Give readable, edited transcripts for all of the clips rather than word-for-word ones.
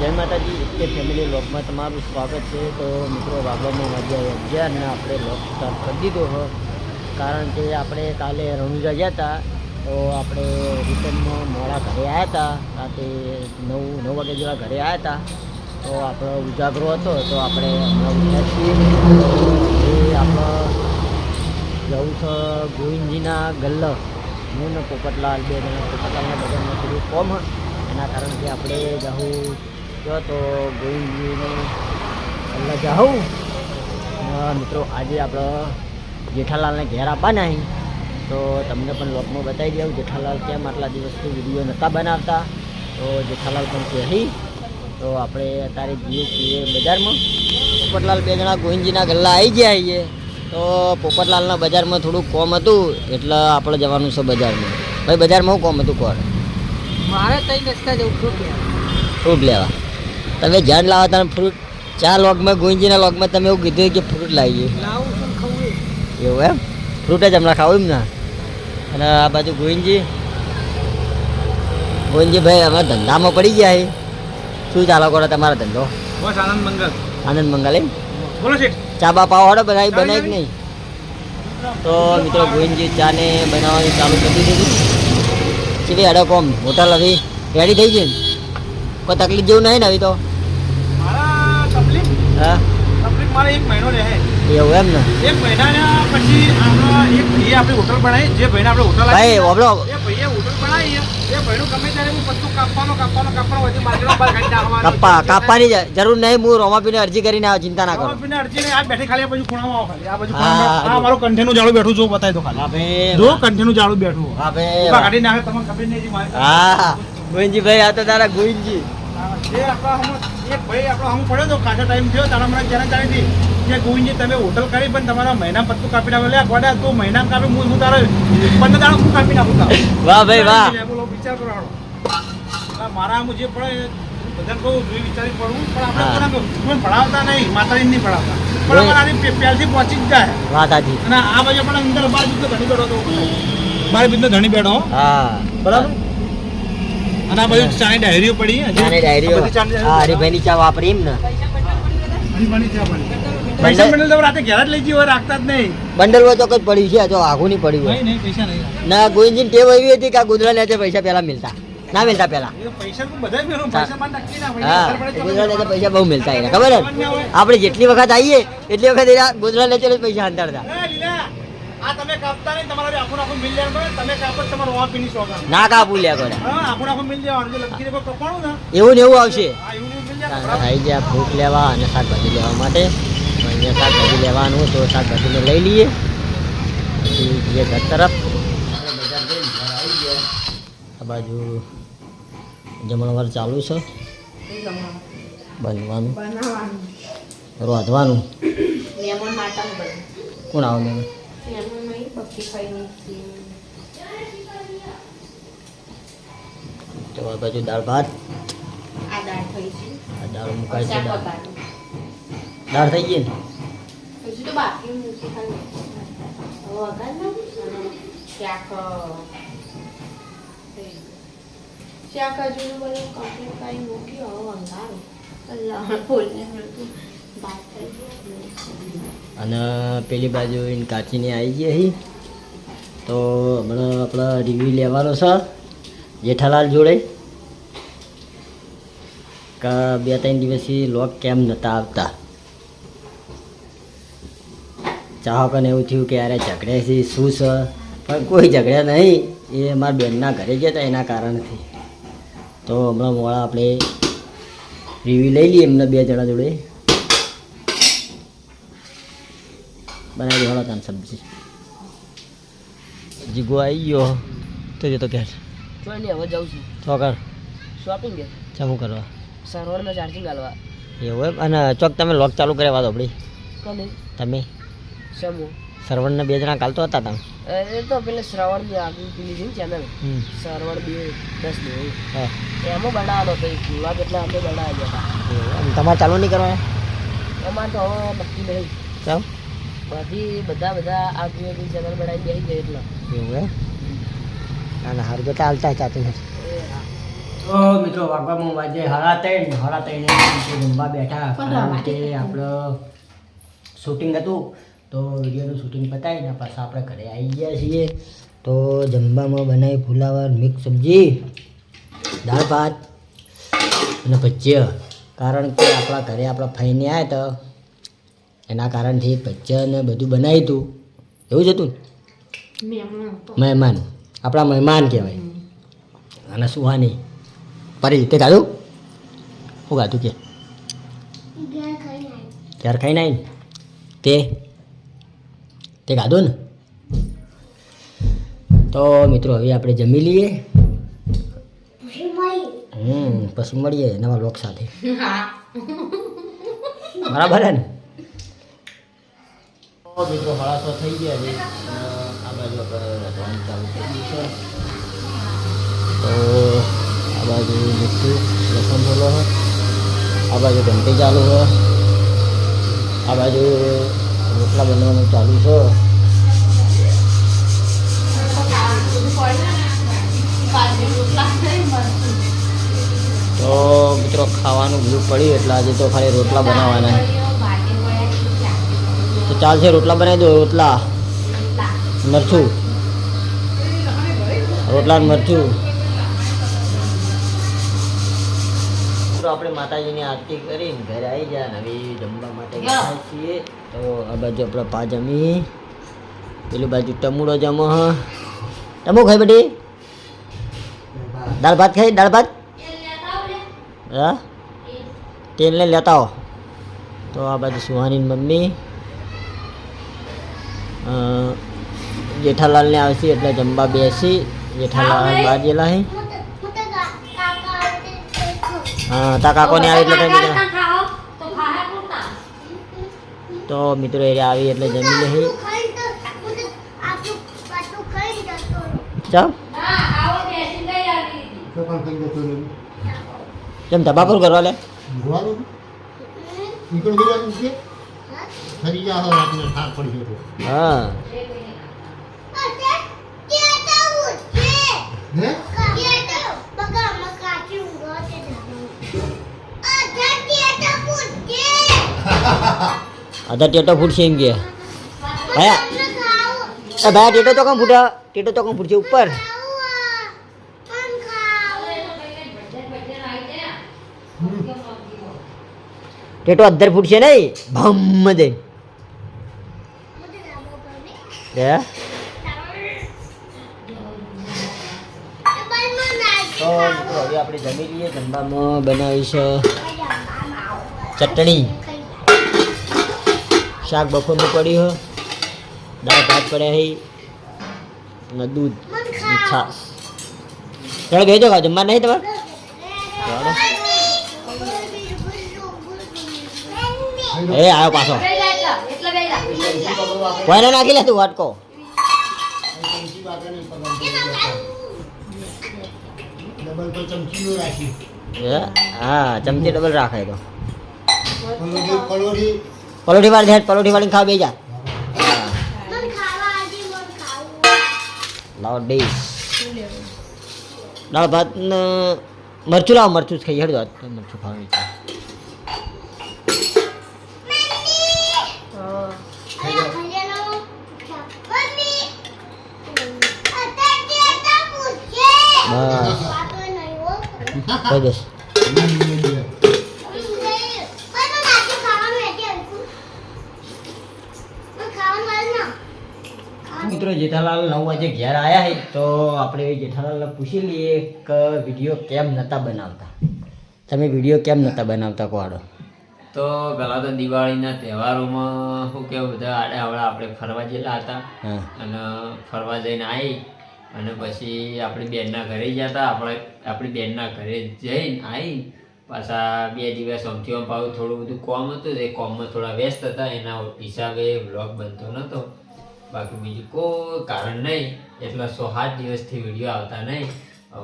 જય માતાજી કે ફેમિલી વ્લોગમાં તમારું સ્વાગત છે. તો મિત્રો વાગવામાં વાગ્યા 11 ને આપણે વ્લોગ સ્ટાર્ટ કરી દીધો હો, કારણ કે આપણે કાલે રણુજા ગયા હતા. તો આપણે રિટર્નમાં મોડા ઘરે આવ્યા હતા, રાતે 9 વાગે જેવા ઘરે આવ્યા હતા. તો આપણો ઉજાગરો હતો, તો આપણે હમણાં ઉઠ્યા છીએ. એ આપણે જવું છે ગોવિંદજીના ગલ્લ. હું ને પોપટલાલ બે જણા, પોપટલાલના બજારમાં થોડું કોમ એના કારણથી આપણે જાઉં જો તો ગોવિંદજીને ગલ્લ જાઉં. મિત્રો આજે આપણે જેઠાલાલને ઘેર આપવાના અહીં, તો તમને પણ લોકમાં બતાવી દઉં જેઠાલાલ કેમ આટલા દિવસથી વિડીયો નહોતા બનાવતા. તો જેઠાલાલ પણ કહી, તો આપણે અત્યારે જઈએ છીએ બજારમાં. પોપટલાલ બે જણા ગોવિંદજીના ગલ્લા આવી ગયા છીએ. તો પોપટલાલના બજારમાં થોડુંક કોમ હતું, એટલે આપણે જવાનું છે બજારમાં. ભાઈ બજારમાં શું કોમ હતું? કોણ મારે તઈ રસ્તા જવું ફ્રૂટ લેવા. તમે જાણ લાવો તમે ફ્રૂટ. ચા લોગમાં ગોવિંદજીના લોગમાં તમે એવું કીધું કે ફ્રૂટ લાવીએ. એવું એમ? ફ્રૂટ જ હમણાં ખાવું એમ ને? અને આ બાજુ ગોવિંદજી ભાઈ અમે ધંધામાં પડી ગયા છે. શું ચાલો કરો તમારો ધંધો? બસ આનંદ મંગલ. આનંદ મંગલ એમ? બોલો શેઠ. ચા બા પાવાડો બનાવી કે નહીં? તો મિત્રો ગોવિંદજી ચા ને બનાવવાની ચાલુ કરી દીધી. ચીલી અડો કોમ હોટલ હવે રેડી થઈ ગઈ ને? કોઈ તકલીફ જેવું નહીં ને હવે તો? મારા તકલીફ હા મારે 1 મહિનો રહે. એવું એમ ને? 1 મહિના પછી આપણે એક ભાઈએ આપણે હોટલ બનાવી, જે ભાઈને આપણે હોટલ ભાઈ ઓબળો એ ભાઈએ હોટલ બનાવી, એ ભાઈનું ગમે ત્યારે હું પત્તું કાપવાનો વચ્ચે માર્કેટમાં બહાર કાઢી નાખવાનો. કાપવાની જરૂર નહીં. હું રોમાપીને અરજી કરીને આવો, ચિંતા ના કરો. રોમાપીને અરજી નહીં, આ બેઠી ખાલી આ બાજુ ખૂણામાં આવો ખાલી. આ બાજુ ખૂણામાં આ મારું કંઠેનું જાળું બેઠું જો બતાવી દો ખાલી. હા ભાઈ, જો કંઠેનું જાળું બેઠું. હા ભાઈ, કાઢી નાખે તમને ખબર નહીં મારી. હા ગોવિંદજી ભાઈ, આ તો તારા ગોવિંદજી. એ આપણા એક ભાઈ આપણો હમ પડ્યો તો ખાસો ટાઈમ થયો તારા મને જાણી હતી કે ગોવિંદજી તમે હોટલ કરી પણ તમારા મહિના પત્તું કાપી નાખો. લે ગોડા તું મહિના કાપે હું તારે 15 દાડા હું કાપી નાખું. વાહ ભાઈ વાહ. બોલો વિચાર કરો. મારા હું જે પડે બધા કહું જોઈ વિચારી પડવું, પણ આપણે કોઈ ભણાવતા નહીં, માતાજી નહીં ભણાવતા, પણ અમારે પહેલથી પહોંચી જ જાય. વાત સાચી. અને આ બાજુ પણ અંદર 12 બીજનો ધણી બેઠો હતો, 12 બીજનો ધણી બેઠો. હા બરાબર. અને આ બાજુ ચાની ડાયરીઓ પડી. ચાની ડાયરીઓ. હા હરીભાઈની ચા વાપરી એમ ને? પૈસા બંડલ તો રાતે ઘેર જ લઈ જઈએ, રાખતા જ નહીં. બંડલ હોય તો કઈ પડ્યું છે, તો આઘું નહીં પડ્યું હોય. નહીં પૈસા નહીં. ના ગોવિંદજી ટેવ એવી હતી કે આ ગોધરા લેતે પૈસા પહેલા મિલતા ના મિલતા પહેલા. પૈસા તો બધા જ મેળવો, પૈસા માં નક્કી ના હોય. હા ગોધરા લેતે પૈસા બહુ મિલતા એને ખબર ને? આપણે જેટલી વખત આવીએ એટલી વખત ગોધરા લેતે પૈસા અંતરતા. આ તમે કાપતા નહીં, તમારે આખું મિલ લેવાનું પડે. તમે કાપો તમારો વાપ પીની સોગન. ના કાપું લ્યા કરે. હા આખું મિલ લેવાનું. જો લખી દે કપાણું ને એવું ને એવું આવશે. આ એવું મિલ જાય. આવી ગયા ફ્રૂટ લેવા અને શાકભાજી લેવા માટે. અહીંયા શાકભાજી લેવાનું તો શાકભાજીને લઈ લઈએ, પછી જઈએ ઘર તરફ. આ બાજુ જમણવાર ચાલુ છે, બનવાનું રોધવાનું. કોણ આવે મેં? તો આ બાજુ દાળ ભાત. આ દાળ મુકાય છે. દાળ થઈ ગઈ ને? અને પેલી બાજુ એને કાચીને આવી ગઈ અહીં. તો હમણાં આપણે રિવ્યુ લેવાનો છે જેઠાલાલ જોડે કે 2-3 દિવસથી લોક કેમ નહોતા આવતા. ચાહકોને એવું થયું કે યાર ઝઘડે છે શું છે, પણ કોઈ ઝઘડ્યા નહીં. એ મારા બેનના ઘરે ગયા હતા એના કારણથી. તો હમણાં મોડા આપણે રિવ્યુ લઈ લઈએ એમને 2 જણા જોડે. બનાવી દેવાળો તાન સબ્જી. જીગો આવી ગયો તો જતો ક્યાં? હવે જાઉં છું ચોકર શોપિંગ કે શું કરવા? સર્વરમાં ચાર્જિંગ ગાલવા. એવું એમ? અને ચોક તમે લોક ચાલુ કર્યા દો આપણી. કોને? તમે સમો સર્વરના 2 જણા કાલ તો હતા તમે? એ તો પેલે શ્રવણની આગળ પેલી છે ને ચેનલ શ્રવણ 2-10 હા એમાં બનાવવાનો હતો. કુવા કેટલા અમે બનાવી ગયા હતા. તમારે ચાલુ નહીં કરવા? અમારે તો હવે નક્કી નહીં. ચાલ બધા આ ચેનલ બનાવી બેસી જાય એટલે એવું એમ? ના ના સારું બેટા હાલતા ચાતું એ હા. તો મિત્રો વાગવામાં વાજે 3:30 જમવા બેઠા કારણ કે આપણું શૂટિંગ હતું તો વિડીયોનું શૂટિંગ પતાવીને પાછા આપણે ઘરે આવી ગયા છીએ. તો જમવામાં બનાવી ફુલાવર, મિક્સ સબ્જી, દાળ ભાત અને ભજીયા. કારણ કે આપણા ઘરે આપણા ફઈને આવ્યા હતા એના કારણથી ભજીયા ને બધું બનાવ્યું હતું. એવું જ હતું મહેમાન, આપણા મહેમાન કહેવાય. અને સુહાની પરી તે ગાધું શું ગાધું કે ક્યારે ખાઈને આવી તે ગાધું ને. તો મિત્રો હવે આપણે જમી લઈએ, પછી મળીએ નવા લોક સાથે. બરાબર હે ને? તો મિત્રો 6:30 થઈ ગયા છે. આ બાજુ આપણે રસવાનું ચાલુ થઈ ગયું છે. તો આ બાજુ મીઠું લસણ બોલો હોય, આ બાજુ ઘંટી ચાલુ હોય, આ બાજુ રોટલા બનવાનું ચાલુ છે. તો મિત્રો ખાવાનું ભૂલ પડ્યું એટલે આજે તો ખાલી રોટલા બનાવવાના. તો ચાલશે, રોટલા બનાવી દો. રોટલા મરચું, રોટલા મરચું. આપણે માતાજીની આરતી કરીને ઘરે આવી ગયા. હવે જમવા માટે ગયા છીએ. તો આ બાજુ આપણે પા જમી, પેલી બાજુ ટમુડો જમો. ટમુ ખાઈ બધી દાળ ભાત ખાઈ, દાળ ભાત હા તેલને લેતા હો. તો આ બાજુ સુહાની મમ્મી જેઠાલાલને આવશે એટલે જમવા બેસી. જેઠાલાલ બહાર ગયેલા હે. હા તા કાકોને આવી એટલે તો મિત્રો એ આવી એટલે જમી લે. ચાલ કેમ ધબાકર કરવા લે? હા આધા ટેટો ફૂટશે એમ કે ભાયા. ભાયા ટેટો તો કમ ફૂટા? ટેટો તો કમ ફૂટશે ઉપર? ટેટો 18 ફૂટ છે નહીં ભમ દે. તો મિત્રો હવે આપણે જમી લઈએ. જમવામાં બનાવી છે ચટણી, શાક બફોરનું પડ્યું, દાળ ભાત પડ્યા છે અને દૂધ, છાશ. ચાલો ભેજો ખાવ, જમવા નહીં તમારે? એ આવ્યો પાછો. કોઈને નાખી લે તું વાટકો. હા ચમચી ડબલ રાખે. તો પલોઠી વાળી હેઠ, પલોઠી વાળી ખાવ બે જા. લાવો ડીશ દાળ ભાત ને મરચું લાવો. મરચું જ ખાઈ હેડ. મરચું ખાવી છે. બસ મિત્રો જેઠાલાલ 9 વાગે ઘેર આવ્યા છે. તો આપણે જેઠાલાલને પૂછી લઈએ કે વિડીયો કેમ નહોતા બનાવતા. તમે વિડીયો કેમ નહોતા બનાવતા કોડો? તો પેલા તો દિવાળીના તહેવારોમાં શું કેવું બધા આડે આવડા આપણે ફરવા ગયેલા હતા. અને ફરવા જઈને આવી અને પછી આપણી બેનના ઘરે ગયા હતા. આપણી બેનના ઘરે જઈને આવી પાછા 2 દિવસ અમથી આમ પાછું થોડું બધું કોમ હતું. એ કોમમાં થોડા વ્યસ્ત હતા, એના હિસાબે વ્લોગ બનતો નહોતો. બાકી બીજું કોઈ કારણ નહીં. એટલે 6-7 દિવસથી વિડીયો આવતા નહીં.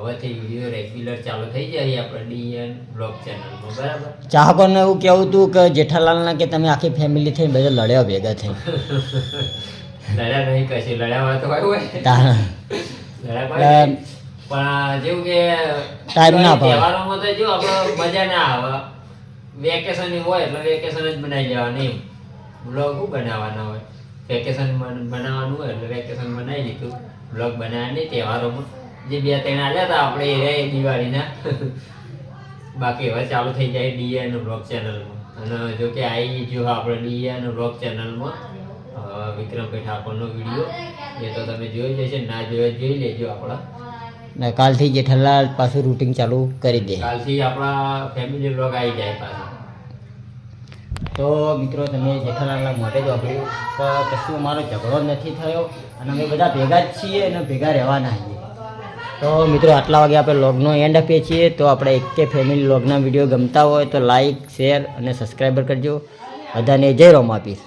હવેથી વિડીયો રેગ્યુલર ચાલુ થઈ જાય આપણે ડીએન બ્લોગ ચેનલમાં. બરાબર. ચાહકોને એવું કેવું હતું કે જેઠાલાલના કે તમે આખી ફેમિલી થઈને બધા લડ્યા ભેગા થઈ? લડ્યા નહીં કશી. લડ્યા હોય તો હોય પણ જેવું કે Time ના ભાવે. તહેવારોમાં તો જો આપણે મજા ના આવે. વેકેશન હોય એટલે વેકેશન જ બનાવી દેવાનું એમ. બ્લોગ બનાવવાના હોય. વેકેશન બનાવવાનું હોય એટલે વેકેશન બનાવી લીધું. બ્લોગ બનાવ્યા નહીં તહેવારોમાં. જે 2-3 આલ્યા હતા આપણે એ દિવાળીના. બાકી હવે ચાલુ થઈ જાય ડીઆઈ બ્લોગ ચેનલમાં. અને જો કે આવી જો આપણે ડીઆઈ બ્લોગ ચેનલમાં વિક્રમભાઈ ઠાકોરનો વિડીયો એ તો તમે જોઈ લેશે, ના જોઈ લેજો. આપણા ને કાલથી જેઠાલાલ પાછું રૂટિંગ ચાલુ કરી દે. કાલથી આપણા ફેમિલી બ્લોગ આવી જાય પાછા. તો મિત્રો તમે જેઠાલાલના મોઢે જ વાપર્યું કે કશું અમારો ઝઘડો નથી થયો અને અમે બધા ભેગા જ છીએ અને ભેગા રહેવાના છીએ. તો મિત્રો આટલા વાગે આપણે લોગનો એન્ડ આપીએ છીએ. તો આપણે એકે ફેમિલી લોગના વિડીયો ગમતા હોય તો લાઈક, શેર અને સબસ્ક્રાઈબર કરજો. બધાને જય રોમ આપીશ.